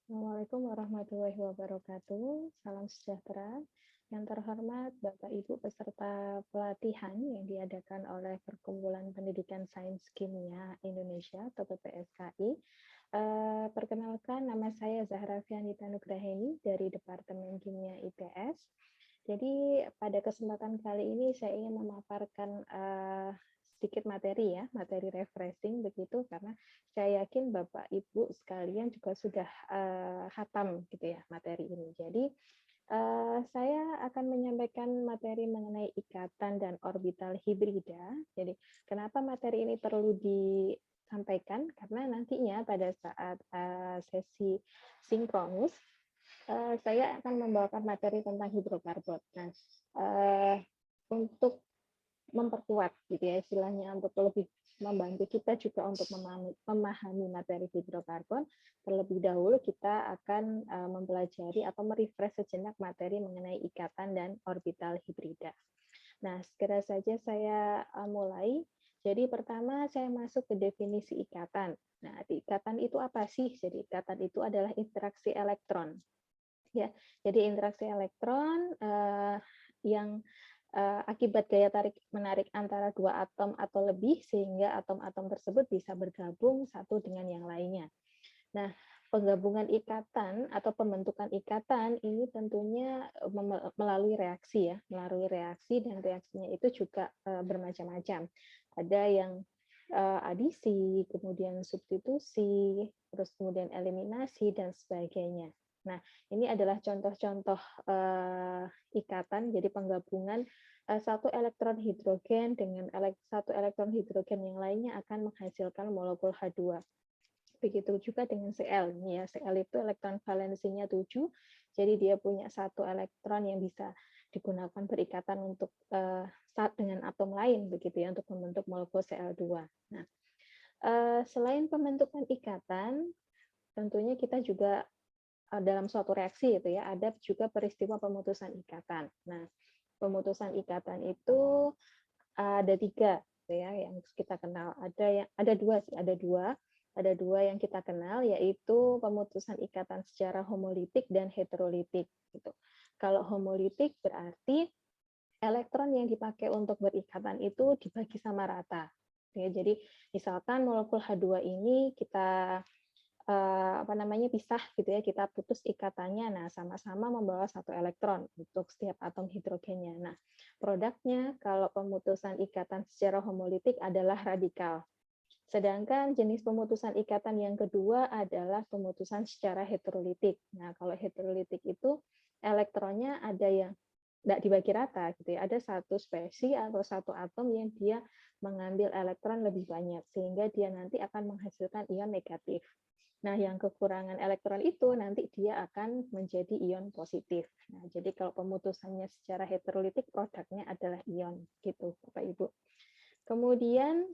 Assalamualaikum warahmatullahi wabarakatuh. Salam sejahtera. Yang terhormat Bapak Ibu peserta pelatihan yang diadakan oleh Perkumpulan Pendidikan Sains Kimia Indonesia atau PPSKI. Perkenalkan, nama saya Zahra Fianita Nugraheni dari Departemen Kimia IPS. Jadi pada kesempatan kali ini saya ingin memaparkan sedikit materi ya, materi refreshing begitu, karena saya yakin Bapak Ibu sekalian juga sudah hatam gitu ya materi ini. Jadi saya akan menyampaikan materi mengenai ikatan dan orbital hibrida. Jadi kenapa materi ini perlu disampaikan? Karena nantinya pada saat sesi sinkronus saya akan membawakan materi tentang hidrokarbon. Nah, untuk memperkuat gitu ya istilahnya, untuk lebih membantu kita juga untuk memahami materi hidrokarbon, terlebih dahulu kita akan mempelajari atau merefresh sejenak materi mengenai ikatan dan orbital hibrida. Nah, segera saja saya mulai. Jadi pertama saya masuk ke definisi ikatan. Nah, ikatan itu apa sih? Jadi ikatan itu adalah interaksi elektron. Ya, jadi interaksi elektron yang akibat gaya tarik menarik antara dua atom atau lebih sehingga atom-atom tersebut bisa bergabung satu dengan yang lainnya. Nah, penggabungan ikatan atau pembentukan ikatan ini tentunya melalui reaksi dan reaksinya itu juga bermacam-macam. Ada yang adisi, kemudian substitusi, terus kemudian eliminasi dan sebagainya. Nah, ini adalah contoh-contoh ikatan, jadi penggabungan satu elektron hidrogen dengan satu elektron hidrogen yang lainnya akan menghasilkan molekul H2. Begitu juga dengan Cl. Ini ya, Cl itu elektron valensinya 7, jadi dia punya satu elektron yang bisa digunakan berikatan untuk dengan atom lain begitu ya, untuk membentuk molekul Cl2. Nah, selain pembentukan ikatan, tentunya kita juga dalam suatu reaksi itu ya, ada juga peristiwa pemutusan ikatan. Nah, pemutusan ikatan itu ada 3 gitu ya yang kita kenal. Ada dua yang kita kenal, yaitu pemutusan ikatan secara homolitik dan heterolitik gitu. Kalau homolitik berarti elektron yang dipakai untuk berikatan itu dibagi sama rata. Ya, jadi misalkan molekul H2 ini kita pisah gitu ya, kita putus ikatannya. Nah, sama-sama membawa satu elektron untuk setiap atom hidrogennya. Nah, produknya kalau pemutusan ikatan secara homolitik adalah radikal. Sedangkan jenis pemutusan ikatan yang kedua adalah pemutusan secara heterolitik. Nah, kalau heterolitik itu elektronnya ada yang tidak dibagi rata gitu ya. Ada satu spesi atau satu atom yang dia mengambil elektron lebih banyak sehingga dia nanti akan menghasilkan ion negatif. Nah, yang kekurangan elektron itu nanti dia akan menjadi ion positif. Nah, jadi kalau pemutusannya secara heterolitik, produknya adalah ion, gitu, Bapak Ibu. Kemudian,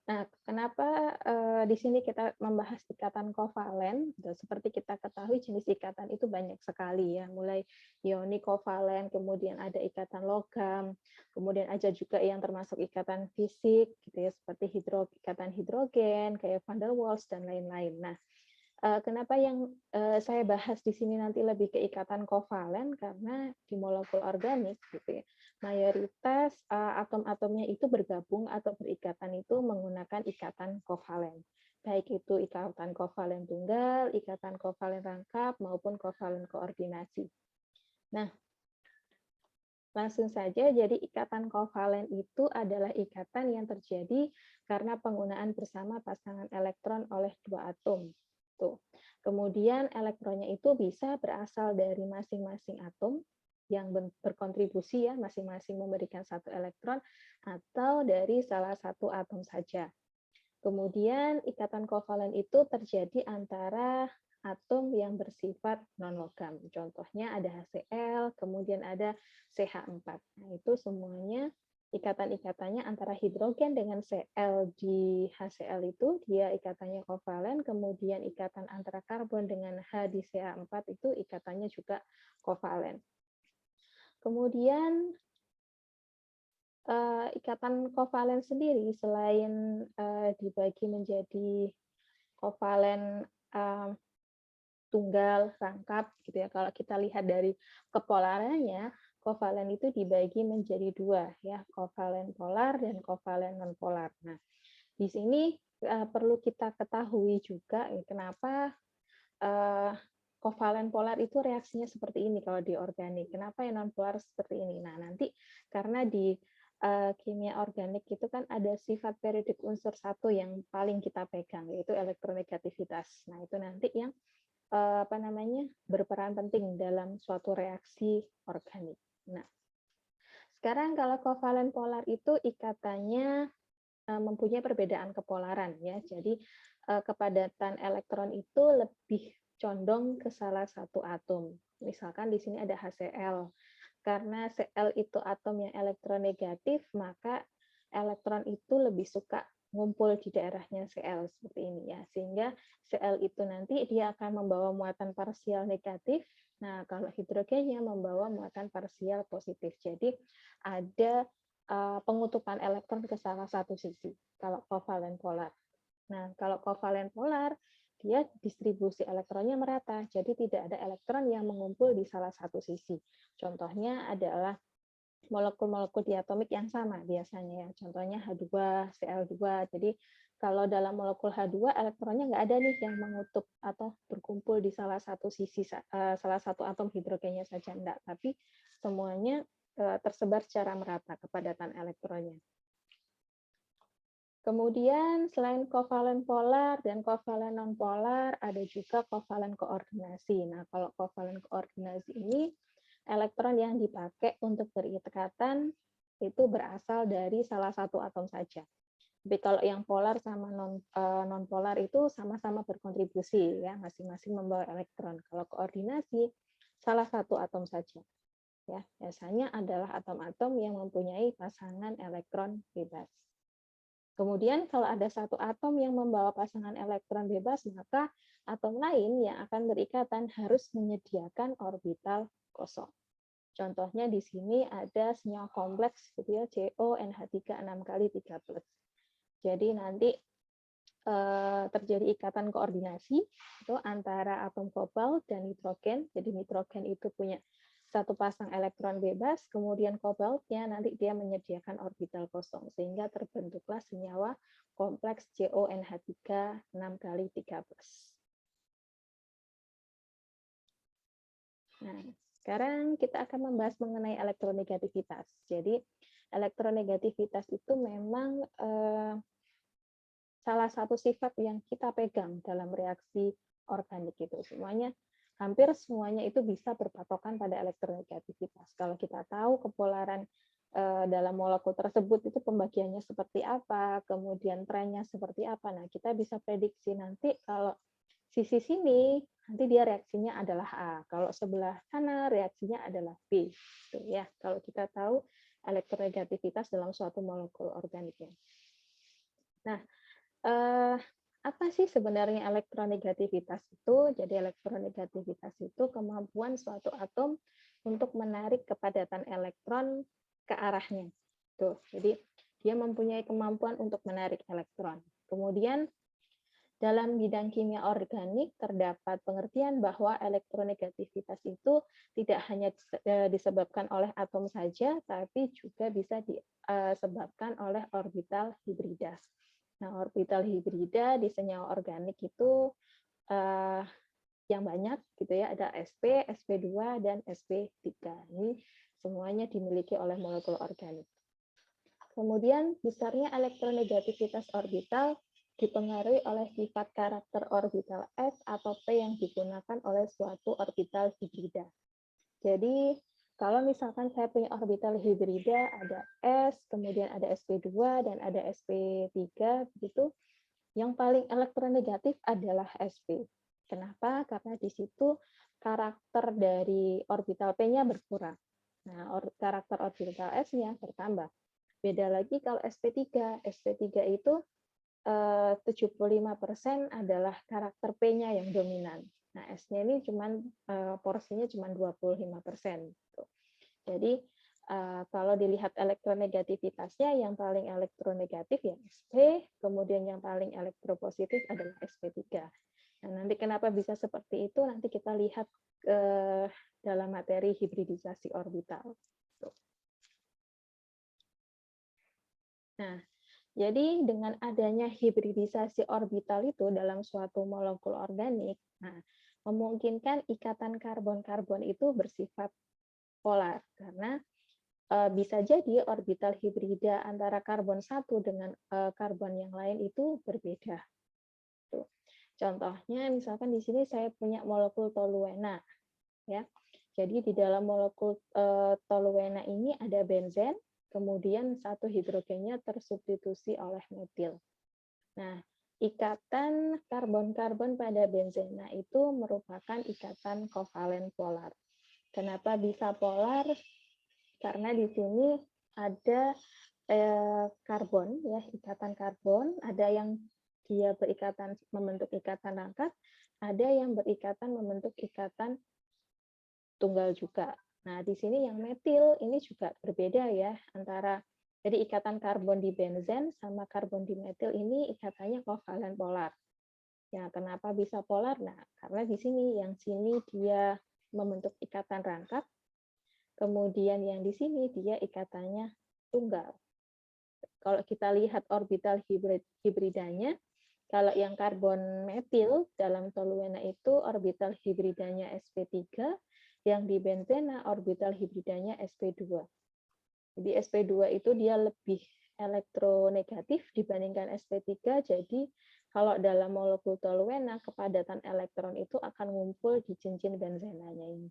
nah, kenapa di sini kita membahas ikatan kovalen? Seperti kita ketahui, jenis ikatan itu banyak sekali ya, mulai ionik kovalen, kemudian ada ikatan logam, kemudian ada juga yang termasuk ikatan fisik, gitu ya, seperti ikatan hidrogen, kayak van der Waals dan lain-lain. Nah, kenapa yang saya bahas di sini nanti lebih ke ikatan kovalen, karena di molekul organik gitu ya, mayoritas atom-atomnya itu bergabung atau berikatan itu menggunakan ikatan kovalen. Baik itu ikatan kovalen tunggal, ikatan kovalen rangkap, maupun kovalen koordinasi. Nah, langsung saja, jadi ikatan kovalen itu adalah ikatan yang terjadi karena penggunaan bersama pasangan elektron oleh dua atom. Tuh. Kemudian elektronnya itu bisa berasal dari masing-masing atom yang berkontribusi ya, masing-masing memberikan satu elektron, atau dari salah satu atom saja. Kemudian ikatan kovalen itu terjadi antara atom yang bersifat non-logam. Contohnya ada HCl, kemudian ada CH4. Nah, itu semuanya ikatan-ikatannya antara hidrogen dengan Cl di HCl itu dia ikatannya kovalen, kemudian ikatan antara karbon dengan H di CH4 itu ikatannya juga kovalen. Kemudian ikatan kovalen sendiri selain dibagi menjadi kovalen tunggal, rangkap gitu ya. Kalau kita lihat dari kepolarannya, kovalen itu dibagi menjadi dua ya, kovalen polar dan kovalen nonpolar. Nah, di sini perlu kita ketahui juga kenapa kovalen polar itu reaksinya seperti ini kalau di organik. Kenapa yang non polar seperti ini? Nah, nanti karena di kimia organik itu kan ada sifat periodik unsur satu yang paling kita pegang, yaitu elektronegativitas. Nah, itu nanti yang apa namanya berperan penting dalam suatu reaksi organik. Nah, sekarang kalau kovalen polar itu ikatannya mempunyai perbedaan kepolaran ya. Jadi kepadatan elektron itu lebih condong ke salah satu atom. Misalkan di sini ada HCl. Karena Cl itu atom yang elektronegatif, maka elektron itu lebih suka ngumpul di daerahnya Cl seperti ini ya. Sehingga Cl itu nanti dia akan membawa muatan parsial negatif. Nah, kalau hidrogennya membawa muatan parsial positif. Jadi ada pengutupan elektron ke salah satu sisi kalau kovalen polar. Nah, kalau kovalen polar dia distribusi elektronnya merata, jadi tidak ada elektron yang mengumpul di salah satu sisi. Contohnya adalah molekul-molekul diatomik yang sama biasanya ya. Contohnya H2, Cl2. Jadi kalau dalam molekul H2 elektronnya nggak ada nih yang mengutup atau berkumpul di salah satu sisi salah satu atom hidrogennya saja enggak, tapi semuanya tersebar secara merata kepadatan elektronnya. Kemudian selain kovalen polar dan kovalen nonpolar, ada juga kovalen koordinasi. Nah, kalau kovalen koordinasi ini elektron yang dipakai untuk berikatan itu berasal dari salah satu atom saja. Tapi kalau yang polar sama nonpolar itu sama-sama berkontribusi ya, masing-masing membawa elektron. Kalau koordinasi salah satu atom saja. Ya, biasanya adalah atom-atom yang mempunyai pasangan elektron bebas. Kemudian kalau ada satu atom yang membawa pasangan elektron bebas, maka atom lain yang akan berikatan harus menyediakan orbital kosong. Contohnya di sini ada senyawa kompleks gitu ya, CONH3 6 kali 3+. Jadi nanti terjadi ikatan koordinasi itu antara atom kobalt dan nitrogen. Jadi nitrogen itu punya satu pasang elektron bebas, kemudian kobaltnya nanti dia menyediakan orbital kosong, sehingga terbentuklah senyawa kompleks CONH3 6 kali 3+. Nah, sekarang kita akan membahas mengenai elektronegativitas. Jadi, elektronegativitas itu memang salah satu sifat yang kita pegang dalam reaksi organik itu. Hampir semuanya itu bisa berpatokan pada elektronegativitas. Kalau kita tahu kepolaran dalam molekul tersebut itu pembagiannya seperti apa, kemudian trennya seperti apa. Nah, kita bisa prediksi nanti kalau sisi sini nanti dia reaksinya adalah A. Kalau sebelah sana reaksinya adalah B. Gitu ya. Kalau kita tahu elektronegativitas dalam suatu molekul organiknya. Nah, apa sih sebenarnya elektronegativitas itu? Jadi elektronegativitas itu kemampuan suatu atom untuk menarik kepadatan elektron ke arahnya. Tuh, jadi dia mempunyai kemampuan untuk menarik elektron. Kemudian dalam bidang kimia organik terdapat pengertian bahwa elektronegativitas itu tidak hanya disebabkan oleh atom saja, tapi juga bisa disebabkan oleh orbital hibrida. Nah, orbital hibrida di senyawa organik itu yang banyak gitu ya, ada sp, sp2 dan sp3. Ini semuanya dimiliki oleh molekul organik. Kemudian besarnya elektronegativitas orbital dipengaruhi oleh sifat karakter orbital s atau p yang digunakan oleh suatu orbital hibrida. Jadi kalau misalkan saya punya orbital hibrida, ada S, kemudian ada sp2 dan ada sp3, begitu. Yang paling elektronegatif adalah sp. Kenapa? Karena di situ karakter dari orbital p-nya berkurang. Nah, karakter orbital S-nya bertambah. Beda lagi kalau sp3. sp3 itu 75% adalah karakter P-nya yang dominan. Nah, S-nya ini porsinya cuma 25%. Jadi kalau dilihat elektronegativitasnya, yang paling elektronegatif ya Sp, kemudian yang paling elektropositif adalah sp3. Nah, nanti kenapa bisa seperti itu, nanti kita lihat dalam materi hibridisasi orbital. Nah, jadi dengan adanya hibridisasi orbital itu dalam suatu molekul organik, nah, memungkinkan ikatan karbon-karbon itu bersifat polar, karena bisa jadi orbital hibrida antara karbon satu dengan karbon yang lain itu berbeda. Tuh. Contohnya, misalkan di sini saya punya molekul toluena, ya. Jadi di dalam molekul toluena ini ada benzen, kemudian satu hidrogennya tersubstitusi oleh metil. Nah, ikatan karbon-karbon pada benzena itu merupakan ikatan kovalen polar. Kenapa bisa polar? Karena di sini ada karbon, ya, ikatan karbon, ada yang dia berikatan membentuk ikatan rangkat, ada yang berikatan membentuk ikatan tunggal juga. Nah, di sini yang metil ini juga berbeda ya, antara jadi ikatan karbon di benzen sama karbon di metil ini ikatannya kovalen polar. Ya, kenapa bisa polar? Nah, karena di sini yang sini dia membentuk ikatan rangkap, kemudian yang di sini dia ikatannya tunggal. Kalau kita lihat orbital hibridanya, kalau yang karbon metil dalam toluena itu orbital hibridanya sp3, yang di benzena orbital hibridanya sp2. Jadi sp2 itu dia lebih elektronegatif dibandingkan sp3, jadi kalau dalam molekul toluena kepadatan elektron itu akan ngumpul di cincin benzenanya ini.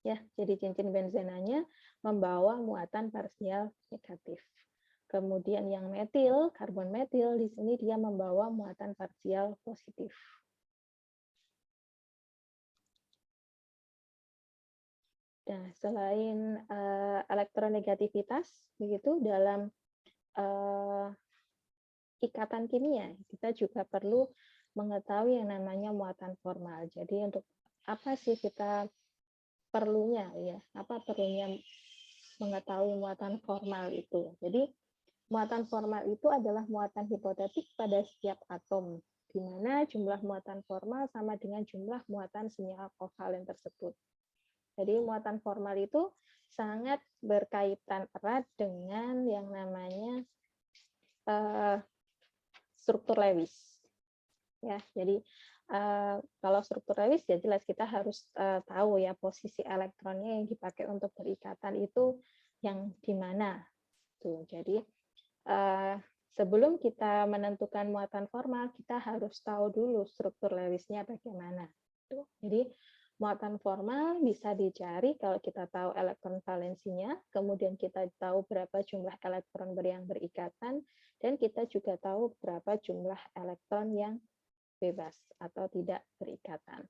Ya, jadi cincin benzenanya membawa muatan parsial negatif. Kemudian yang metil, karbon metil, di sini dia membawa muatan parsial positif. Nah, selain elektronegativitas, begitu dalam ikatan kimia, kita juga perlu mengetahui yang namanya muatan formal. Jadi untuk apa sih kita perlunya, ya? Apa perlunya mengetahui muatan formal itu? Jadi muatan formal itu adalah muatan hipotetik pada setiap atom, di mana jumlah muatan formal sama dengan jumlah muatan senyawa kovalen tersebut. Jadi muatan formal itu sangat berkaitan erat dengan yang namanya struktur Lewis. Ya, jadi kalau struktur Lewis ya jelas kita harus tahu ya posisi elektronnya yang dipakai untuk berikatan itu yang di mana. Tuh, jadi sebelum kita menentukan muatan formal, kita harus tahu dulu struktur Lewisnya bagaimana. Tuh, jadi muatan formal bisa dicari kalau kita tahu elektron valensinya, kemudian kita tahu berapa jumlah elektron yang berikatan, dan kita juga tahu berapa jumlah elektron yang bebas atau tidak berikatan.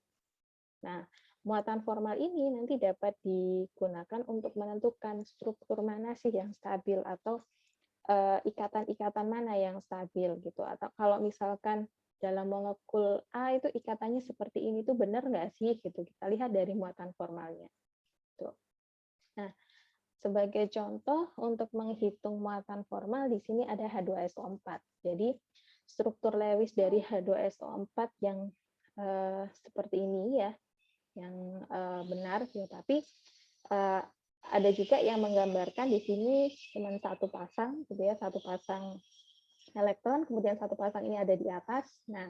Nah, muatan formal ini nanti dapat digunakan untuk menentukan struktur mana sih yang stabil atau ikatan-ikatan mana yang stabil gitu. Atau kalau misalkan dalam molekul A itu ikatannya seperti ini tuh benar nggak sih gitu, kita lihat dari muatan formalnya. Tuh. Nah, sebagai contoh untuk menghitung muatan formal di sini ada H2SO4. Jadi struktur Lewis dari H2SO4 yang seperti ini ya, yang benar ya, tapi ada juga yang menggambarkan di sini cuma satu pasang gitu ya, satu pasang elektron, kemudian satu pasang ini ada di atas. Nah,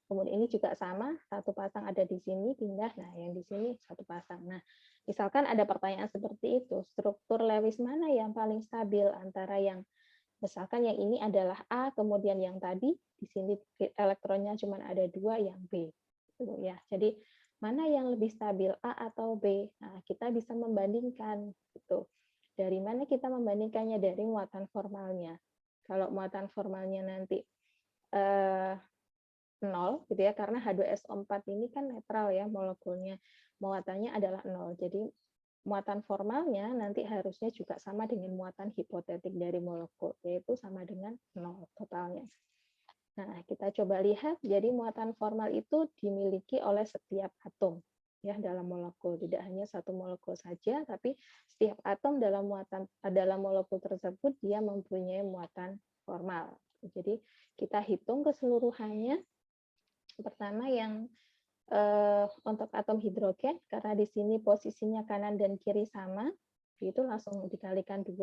kemudian ini juga sama, satu pasang ada di sini, pindah, nah yang di sini satu pasang. Nah, misalkan ada pertanyaan seperti itu, struktur Lewis mana yang paling stabil antara yang, misalkan yang ini adalah A, kemudian yang tadi, di sini elektronnya cuma ada 2, yang B. Gitu ya. Jadi, mana yang lebih stabil, A atau B? Nah, kita bisa membandingkan. Gitu. Dari mana kita membandingkannya? Dari muatan formalnya. Kalau muatan formalnya nanti 0 gitu ya, karena H2SO4 ini kan netral ya molekulnya, muatannya adalah 0. Jadi muatan formalnya nanti harusnya juga sama dengan muatan hipotetik dari molekul, yaitu sama dengan 0 totalnya. Nah, kita coba lihat, jadi muatan formal itu dimiliki oleh setiap atom ya dalam molekul, tidak hanya satu molekul saja, tapi setiap atom dalam molekul tersebut dia mempunyai muatan formal. Jadi kita hitung keseluruhannya, Pertama yang untuk atom hidrogen, karena di sini posisinya kanan dan kiri sama, itu langsung dikalikan 2,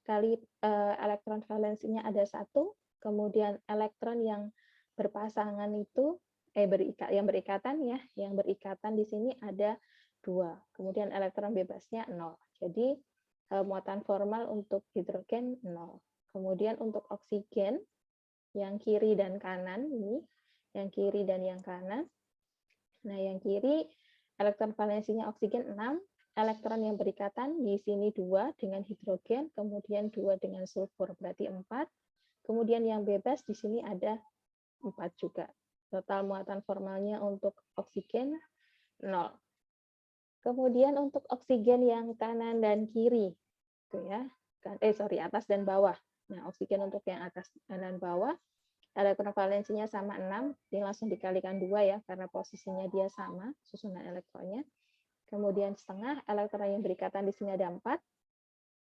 kali elektron valensinya ada 1, kemudian elektron yang berpasangan itu, yang berikatan ya, yang berikatan di sini ada 2, kemudian elektron bebasnya 0. Jadi muatan formal untuk hidrogen 0. Kemudian untuk oksigen, yang kiri dan kanan ini, yang kiri dan yang kanan. Nah, yang kiri elektron valensinya oksigen 6, elektron yang berikatan di sini 2 dengan hidrogen, kemudian 2 dengan sulfur, berarti 4. Kemudian yang bebas di sini ada 4 juga. Total muatan formalnya untuk oksigen 0. Kemudian untuk oksigen yang kanan dan kiri, gitu ya. Atas dan bawah. Nah, oksigen untuk yang atas kanan bawah, elektron valensinya sama 6, ini langsung dikalikan 2 ya, karena posisinya dia sama, susunan elektronnya. Kemudian setengah, elektron yang berikatan di sini ada 4,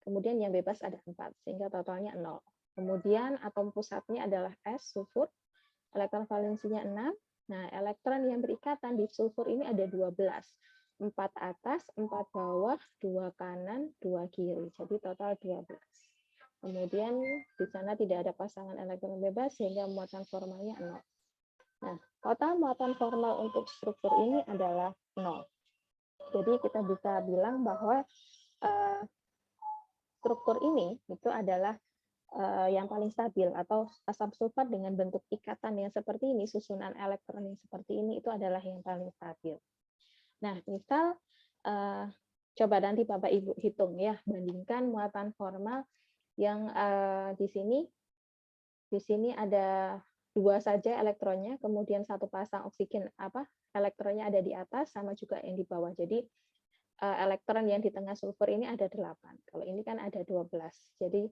kemudian yang bebas ada 4, sehingga totalnya 0. Kemudian atom pusatnya adalah S, sulfur, elektron valensinya 6. Nah, elektron yang berikatan di sulfur ini ada 12. 4 atas, 4 bawah, 2 kanan, 2 kiri. Jadi total 12. Kemudian di sana tidak ada pasangan elektron bebas sehingga muatan formalnya 0. Nah, total muatan formal untuk struktur ini adalah 0. Jadi kita bisa bilang bahwa struktur ini itu adalah yang paling stabil, atau asam sulfat dengan bentuk ikatan yang seperti ini, susunan elektron yang seperti ini itu adalah yang paling stabil. Nah, misal coba nanti Bapak Ibu hitung ya, bandingkan muatan formal yang di sini ada 2 saja elektronnya, kemudian 1 pasang oksigen elektronnya ada di atas, sama juga yang di bawah. Jadi elektron yang di tengah sulfur ini ada 8. Kalau ini kan ada 12. Jadi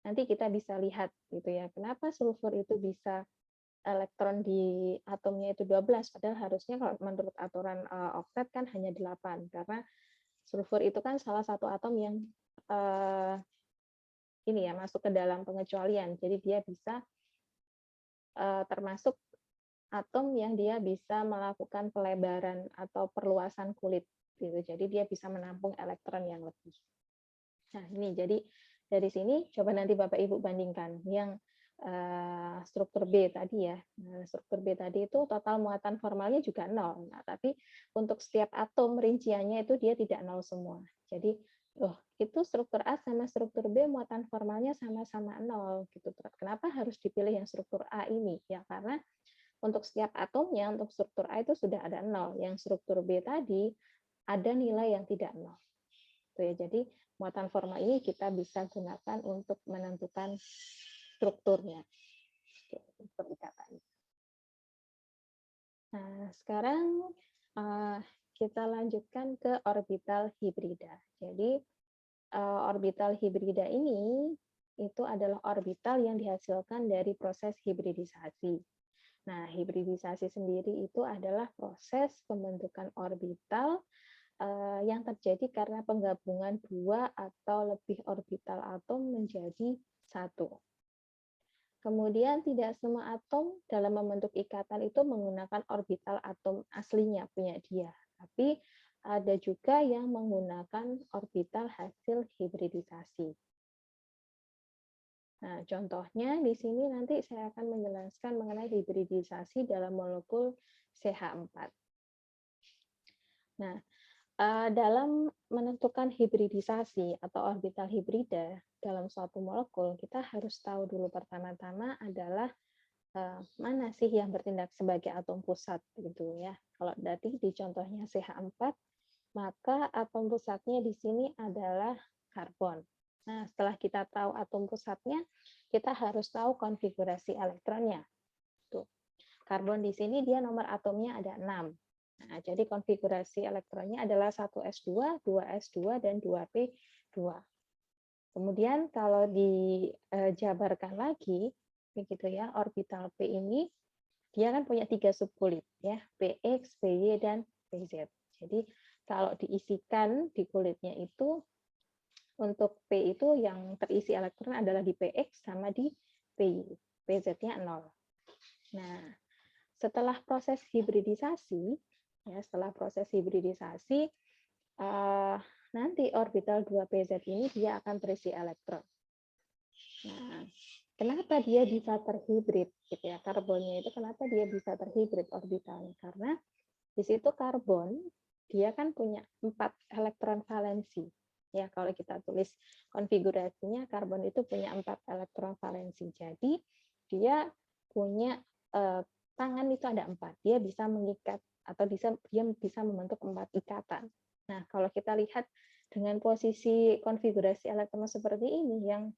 nanti kita bisa lihat gitu ya, kenapa sulfur itu bisa elektron di atomnya itu 12, padahal harusnya kalau menurut aturan oktet kan hanya 8, karena sulfur itu kan salah satu atom yang ini ya, masuk ke dalam pengecualian. Jadi dia bisa termasuk atom yang dia bisa melakukan pelebaran atau perluasan kulit gitu. Jadi dia bisa menampung elektron yang lebih. Nah, ini jadi dari sini coba nanti Bapak Ibu bandingkan yang struktur B tadi ya. Nah, struktur B tadi itu total muatan formalnya juga 0. Nah, tapi untuk setiap atom rinciannya itu dia tidak 0 semua. Jadi itu struktur A sama struktur B muatan formalnya sama-sama 0 gitu. Kenapa harus dipilih yang struktur A ini? Ya karena untuk setiap atomnya, untuk struktur A itu sudah ada 0. Yang struktur B tadi ada nilai yang tidak 0. Tuh ya, jadi muatan formal ini kita bisa gunakan untuk menentukan strukturnya. Struktur ikatan. Nah, sekarang kita lanjutkan ke orbital hibrida. Jadi orbital hibrida ini itu adalah orbital yang dihasilkan dari proses hibridisasi. Nah, hibridisasi sendiri itu adalah proses pembentukan orbital yang terjadi karena penggabungan 2 atau lebih orbital atom menjadi 1. Kemudian tidak semua atom dalam membentuk ikatan itu menggunakan orbital atom aslinya punya dia, tapi ada juga yang menggunakan orbital hasil hibridisasi. Nah, contohnya di sini nanti saya akan menjelaskan mengenai hibridisasi dalam molekul CH4. Nah, dalam menentukan hibridisasi atau orbital hibrida dalam suatu molekul, kita harus tahu dulu pertama-tama adalah mana sih yang bertindak sebagai atom pusat gitu ya. Kalau tadi di contohnya CH4, maka atom pusatnya di sini adalah karbon. Nah, setelah kita tahu atom pusatnya, kita harus tahu konfigurasi elektronnya. Tuh. Karbon di sini dia nomor atomnya ada 6. Nah, jadi konfigurasi elektronnya adalah 1s2, 2s2, dan 2p2. Kemudian kalau dijabarkan lagi, begitu ya, orbital P ini, dia kan punya 3 subkulit, ya, PX, PY, dan PZ. Jadi kalau diisikan di kulitnya itu, untuk P itu yang terisi elektron adalah di PX sama di PY. PZ-nya 0. Nah, setelah proses hibridisasi, ya setelah proses hibridisasi, nanti orbital 2pz ini dia akan terisi elektron. Nah, kenapa dia bisa terhibrid gitu ya? Karbonnya itu kenapa dia bisa terhibrid orbitalnya? Karena di situ karbon dia kan punya 4 elektron valensi. Ya, kalau kita tulis konfigurasinya karbon itu punya 4 elektron valensi. Jadi dia punya tangan itu ada 4. Dia bisa mengikat atau dia bisa membentuk 4 ikatan. Nah, kalau kita lihat dengan posisi konfigurasi elektron seperti ini yang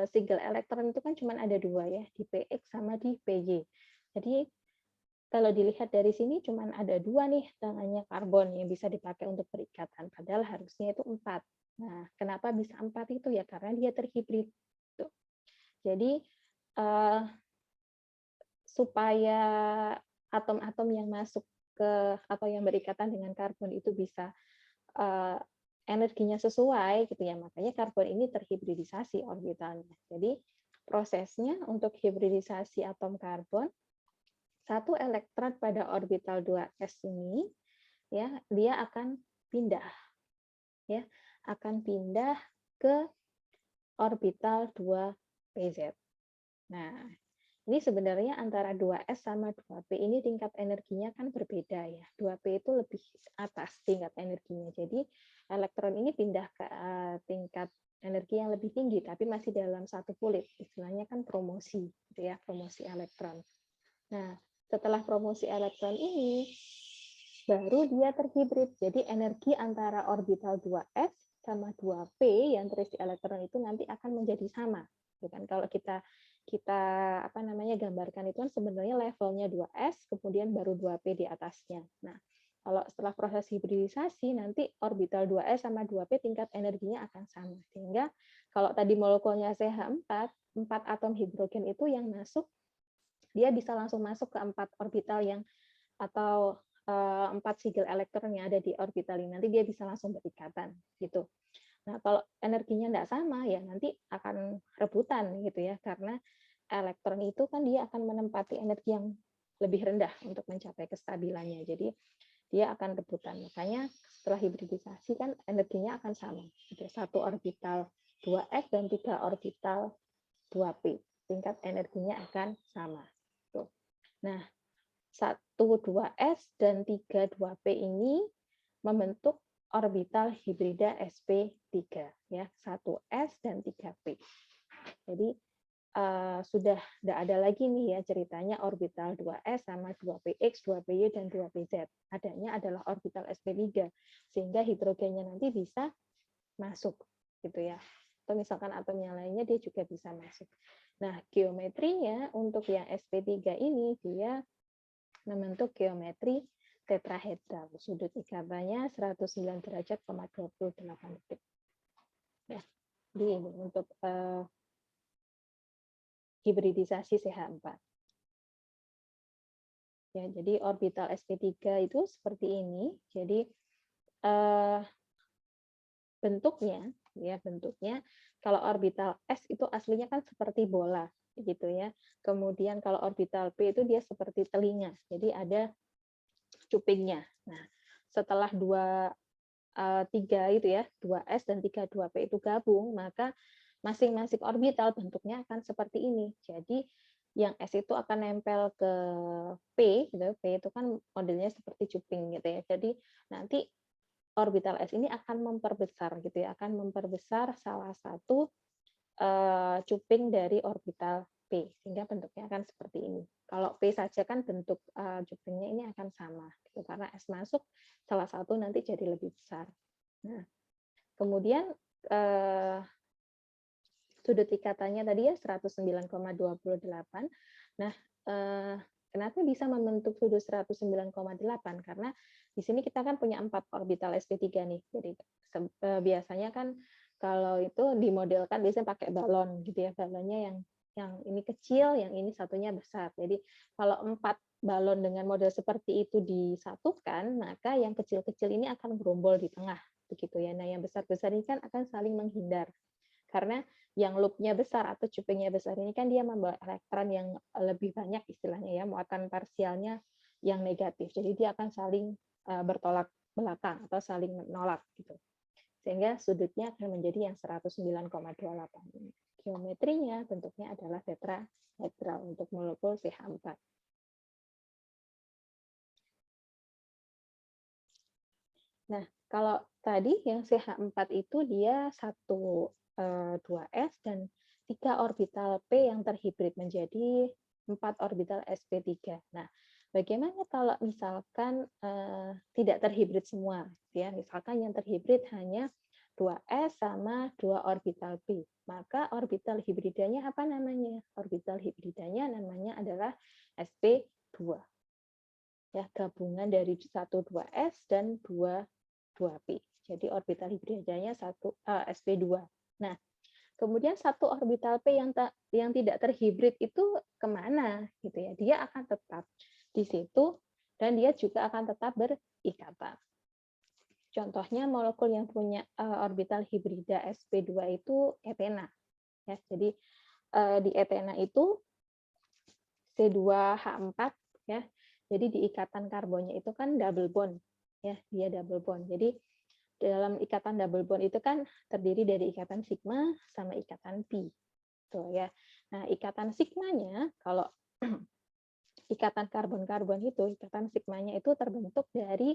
single elektron itu kan cuma ada 2 ya, di PX sama di PY. Jadi kalau dilihat dari sini cuma ada 2 nih tangannya karbon yang bisa dipakai untuk perikatan, padahal harusnya itu 4. Nah, kenapa bisa 4 itu ya? Karena dia terhibrid. Tuh. Jadi supaya atom-atom yang masuk ke atau yang berikatan dengan karbon itu bisa energinya sesuai gitu ya, makanya karbon ini terhibridisasi orbitalnya. Jadi prosesnya untuk hibridisasi atom karbon, satu elektron pada orbital 2s ini ya dia akan pindah ya, akan pindah ke orbital 2pz. Nah, ini sebenarnya antara 2s sama 2p ini tingkat energinya kan berbeda ya. 2p itu lebih atas tingkat energinya. Jadi elektron ini pindah ke tingkat energi yang lebih tinggi, tapi masih dalam satu kulit. Istilahnya kan promosi, gitu ya, promosi elektron. Nah, setelah promosi elektron ini, baru dia terhibrid. Jadi energi antara orbital 2s sama 2p yang terisi elektron itu nanti akan menjadi sama. Bukan kalau kita gambarkan itu kan sebenarnya levelnya 2s kemudian baru 2p di atasnya. Nah, kalau setelah proses hibridisasi nanti orbital 2s sama 2p tingkat energinya akan sama. Sehingga kalau tadi molekulnya CH4, 4 atom hidrogen itu yang masuk dia bisa langsung masuk ke 4 orbital yang atau 4 sigil elektron yang ada di orbital ini, nanti dia bisa langsung berikatan gitu. Nah, kalau energinya tidak sama ya nanti akan rebutan gitu ya, karena elektron itu kan dia akan menempati energi yang lebih rendah untuk mencapai kestabilannya. Jadi dia akan rebutan. Makanya setelah hibridisasi kan energinya akan sama. Gitu. Satu orbital 2s dan 3 orbital 2p. Tingkat energinya akan sama. Tuh. Nah, 1 2s dan 3 2p ini membentuk orbital hibrida sp3 ya, 1s dan 3p. Jadi sudah tidak ada lagi nih ya ceritanya orbital 2s sama 2px, 2py dan 2pz. Adanya adalah orbital sp3 sehingga hidrogennya nanti bisa masuk gitu ya. Atau misalkan atom yang lainnya dia juga bisa masuk. Nah, geometrinya untuk yang sp3 ini dia membentuk geometri tetrahedral. Sudut ikatannya 109 derajat, 28 detik. Ya, jadi ini untuk hibridisasi CH4. Ya, jadi orbital sp3 itu seperti ini. Jadi bentuknya kalau orbital s itu aslinya kan seperti bola gitu ya. Kemudian kalau orbital p itu dia seperti telinga. Jadi ada cupingnya. Nah, setelah 3 itu ya, 2s dan 2p itu gabung, maka masing-masing orbital bentuknya akan seperti ini. Jadi yang S itu akan nempel ke P, gitu. P itu kan modelnya seperti cuping gitu ya. Jadi nanti orbital S ini akan memperbesar gitu ya, akan memperbesar salah satu cuping dari orbital P sehingga bentuknya akan seperti ini. Kalau P saja kan bentuk cupingnya ini akan sama gitu karena S masuk salah satu nanti jadi lebih besar. Nah, kemudian sudut ikatannya tadi ya 109,28. Nah, kenapa bisa membentuk sudut 109,8? Karena di sini kita kan punya 4 orbital sp3 nih. Jadi biasanya kan kalau itu dimodelkan biasanya pakai balon gitu ya. Balonnya yang ini kecil, yang ini satunya besar. Jadi kalau 4 balon dengan model seperti itu disatukan, maka yang kecil-kecil ini akan gerombol di tengah begitu ya. Nah, yang besar-besar ini kan akan saling menghindar. Karena yang loopnya besar atau cupingnya besar ini kan dia membawa elektron yang lebih banyak istilahnya ya, muatan parsialnya yang negatif. Jadi dia akan saling bertolak belakang atau saling menolak gitu. Sehingga sudutnya akan menjadi yang 109,28 ini. Geometrinya bentuknya adalah tetrahedral untuk molekul CH4. Nah, kalau tadi yang CH4 itu dia 2s dan 3 orbital P yang terhibrid menjadi 4 orbital sp3. Nah, bagaimana kalau misalkan tidak terhibrid semua? Ya, misalkan yang terhibrid hanya 2s sama 2 orbital P. Maka orbital hibridanya apa namanya? Orbital hibridanya namanya adalah sp2. Ya, gabungan dari 1,2s dan 2p. Jadi orbital hibridanya sp2. Nah, kemudian satu orbital p yang tidak terhibrid itu kemana gitu ya? Dia akan tetap di situ dan dia juga akan tetap berikatan. Contohnya molekul yang punya orbital hibrida sp2 itu etena. Ya, jadi di etena itu C2H4 ya. Jadi di ikatan karbonnya itu kan double bond ya, dia double bond. Jadi dalam ikatan double bond itu kan terdiri dari ikatan sigma sama ikatan pi. Tuh ya. Nah, ikatan sigmanya kalau ikatan karbon-karbon itu, ikatan sigmanya itu terbentuk dari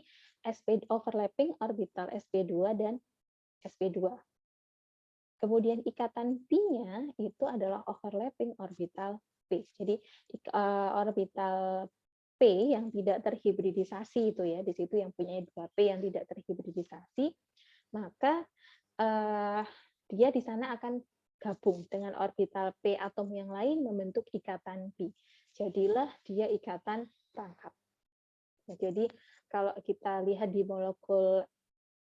overlapping orbital sp2 dan sp2. Kemudian ikatan pi-nya itu adalah overlapping orbital p. Jadi orbital P yang tidak terhibridisasi itu ya, di situ yang punya 2P yang tidak terhibridisasi, maka dia di sana akan gabung dengan orbital P atom yang lain membentuk ikatan pi. Jadilah dia ikatan rangkap. Nah, jadi kalau kita lihat di molekul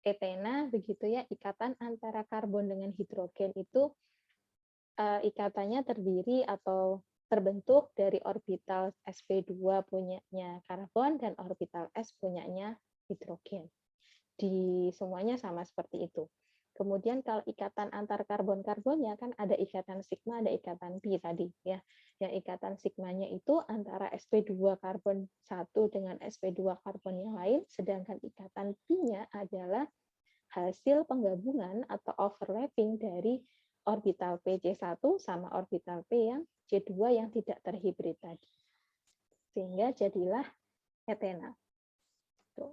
etena begitu ya, ikatan antara karbon dengan hidrogen itu ikatannya terdiri atau terbentuk dari orbital sp2 punyanya karbon dan orbital s punyanya hidrogen. Di semuanya sama seperti itu. Kemudian kalau ikatan antar karbon-karbonnya kan ada ikatan sigma, ada ikatan pi tadi ya. Yang ikatan sigmanya itu antara sp2 karbon 1 dengan sp2 karbon yang lain, sedangkan ikatan pi-nya adalah hasil penggabungan atau overlapping dari orbital P-C1 sama orbital P yang C2 yang tidak terhibrid tadi. Sehingga jadilah etena. Tuh.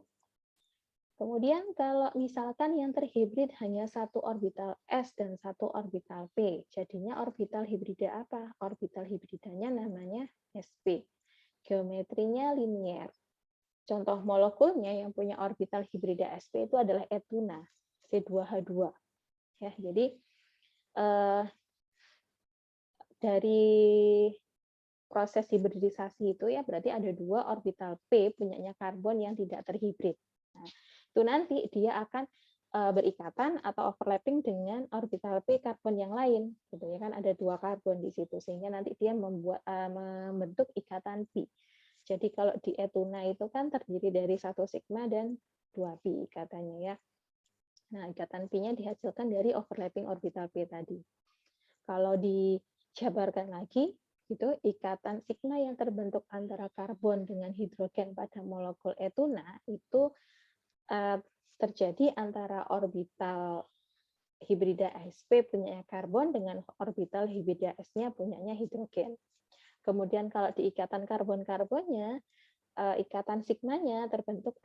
Kemudian kalau misalkan yang terhibrid hanya satu orbital S dan satu orbital P, jadinya orbital hibrida apa? Orbital hibridanya namanya sp. Geometrinya linier. Contoh molekulnya yang punya orbital hibrida sp itu adalah etuna, C2H2. Ya, jadi dari proses hibridisasi itu ya berarti ada 2 orbital P punyanya karbon yang tidak terhibrid. Nah, itu nanti dia akan berikatan atau overlapping dengan orbital P karbon yang lain, gitu ya kan ada 2 karbon di situ sehingga nanti dia membentuk ikatan pi. Jadi kalau di etuna itu kan terdiri dari 1 sigma dan 2 pi ikatannya ya. Nah, ikatan pi-nya dihasilkan dari overlapping orbital P tadi. Kalau dijabarkan lagi, itu ikatan sigma yang terbentuk antara karbon dengan hidrogen pada molekul etuna itu terjadi antara orbital hibrida sp punyanya karbon dengan orbital hibrida s-nya punyanya hidrogen. Kemudian kalau di ikatan karbon-karbonnya, ikatan sigmanya terbentuk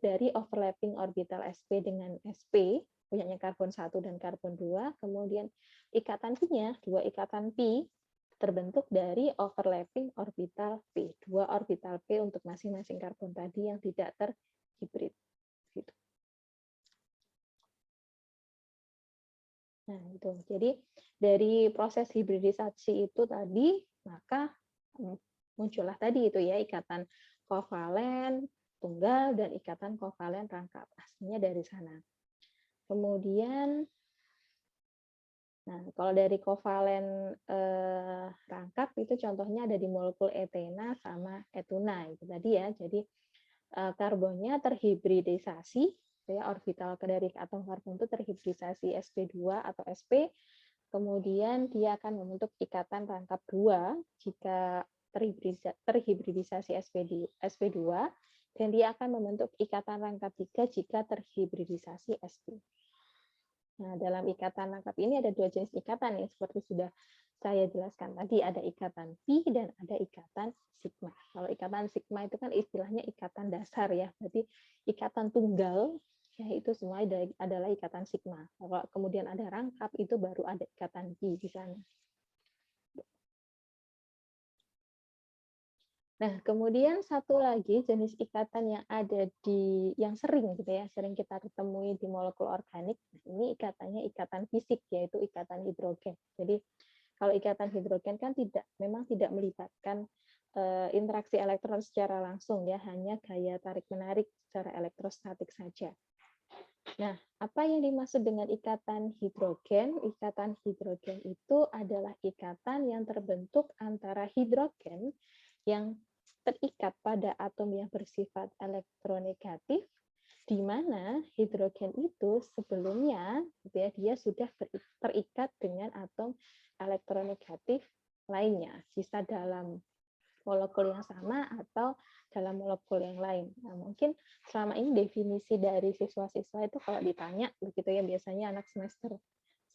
dari overlapping orbital sp dengan sp punyanya karbon 1 dan karbon 2, kemudian ikatan pi-nya, 2 ikatan pi terbentuk dari overlapping orbital p, 2 orbital p untuk masing-masing karbon tadi yang tidak terhibrid. Gitu. Nah, itu. Jadi dari proses hibridisasi itu tadi, maka muncullah tadi itu ya ikatan kovalen tunggal dan ikatan kovalen rangkap. Aslinya dari sana. Kemudian, nah kalau dari kovalen rangkap itu contohnya ada di molekul etena sama etuna itu tadi ya. Jadi karbonnya terhibridisasi gitu ya, orbital dari atom karbon itu terhibridisasi sp2 atau sp, kemudian dia akan membentuk ikatan rangkap 2 jika terhibridisasi sp2, dan dia akan membentuk ikatan rangkap 3 jika terhibridisasi sp. Nah, dalam ikatan rangkap ini ada 2 jenis ikatan yang seperti sudah saya jelaskan tadi, ada ikatan pi dan ada ikatan sigma. Kalau ikatan sigma itu kan istilahnya ikatan dasar ya, berarti ikatan tunggal ya itu semua adalah ikatan sigma. Kalau kemudian ada rangkap itu baru ada ikatan pi di sana. Nah, kemudian satu lagi jenis ikatan yang ada yang sering gitu ya, sering kita temui di molekul organik. Ini ikatannya ikatan fisik, yaitu ikatan hidrogen. Jadi kalau ikatan hidrogen kan memang tidak melibatkan interaksi elektron secara langsung ya, hanya gaya tarik menarik secara elektrostatik saja. Nah, apa yang dimaksud dengan ikatan hidrogen? Ikatan hidrogen itu adalah ikatan yang terbentuk antara hidrogen yang terikat pada atom yang bersifat elektronegatif, di mana hidrogen itu sebelumnya gitu ya, dia sudah terikat dengan atom elektronegatif lainnya, bisa dalam molekul yang sama atau dalam molekul yang lain. Nah, mungkin selama ini definisi dari siswa-siswa itu kalau ditanya begitu ya, biasanya anak semester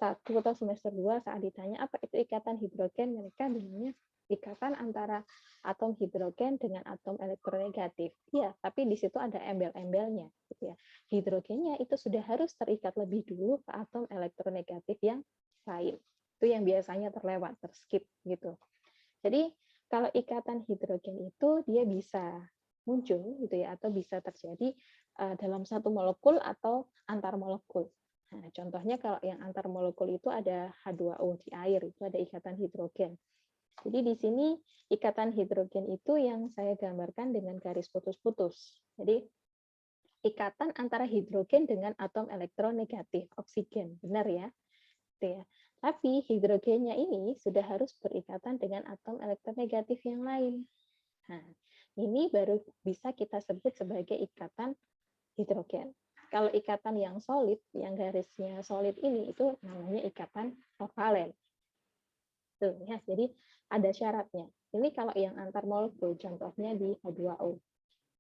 1 atau semester 2 saat ditanya apa itu ikatan hidrogen, mereka bilangnya ikatan antara atom hidrogen dengan atom elektronegatif. Iya, tapi di situ ada embel-embelnya gitu ya. Hidrogennya itu sudah harus terikat lebih dulu ke atom elektronegatif yang lain. Itu yang biasanya terlewat, terskip gitu. Jadi kalau ikatan hidrogen itu dia bisa muncul gitu ya, atau bisa terjadi dalam satu molekul atau antar molekul. Nah, contohnya kalau yang antar molekul itu ada H2O di air, itu ada ikatan hidrogen. Jadi di sini ikatan hidrogen itu yang saya gambarkan dengan garis putus-putus. Jadi ikatan antara hidrogen dengan atom elektronegatif, oksigen, benar ya? Gitu ya. Tapi hidrogennya ini sudah harus berikatan dengan atom elektronegatif yang lain. Nah, ini baru bisa kita sebut sebagai ikatan hidrogen. Kalau ikatan yang solid, yang garisnya solid ini, itu namanya ikatan kovalen. Tuh, ya, jadi ada syaratnya. Ini kalau yang antar molekul, contohnya di H2O.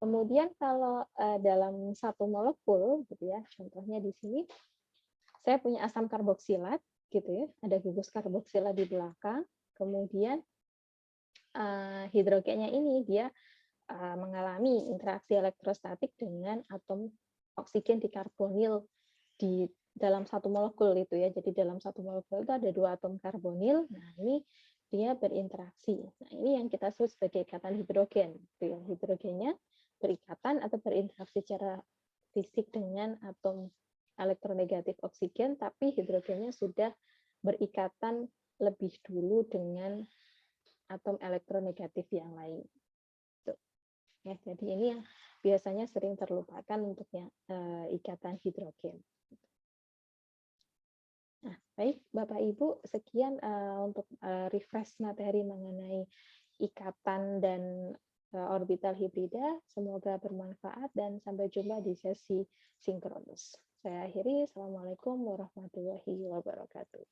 Kemudian kalau dalam satu molekul, gitu ya, contohnya di sini, saya punya asam karboksilat, gitu ya, ada gugus karboksilat di belakang. Kemudian hidrogennya ini dia mengalami interaksi elektrostatik dengan atom oksigen dikarbonil di dalam satu molekul itu ya. Jadi dalam satu molekul itu ada 2 atom karbonil. Nah, ini dia berinteraksi. Nah, ini yang kita sebut sebagai ikatan hidrogen. Hidrogennya berikatan atau berinteraksi secara fisik dengan atom elektronegatif oksigen, tapi hidrogennya sudah berikatan lebih dulu dengan atom elektronegatif yang lain. Ya, jadi ini yang biasanya sering terlupakan untuk yang ikatan hidrogen. Nah, baik Bapak Ibu, sekian untuk refresh materi mengenai ikatan dan orbital hibrida. Semoga bermanfaat dan sampai jumpa di sesi sinkronus. Saya akhiri. Assalamualaikum warahmatullahi wabarakatuh.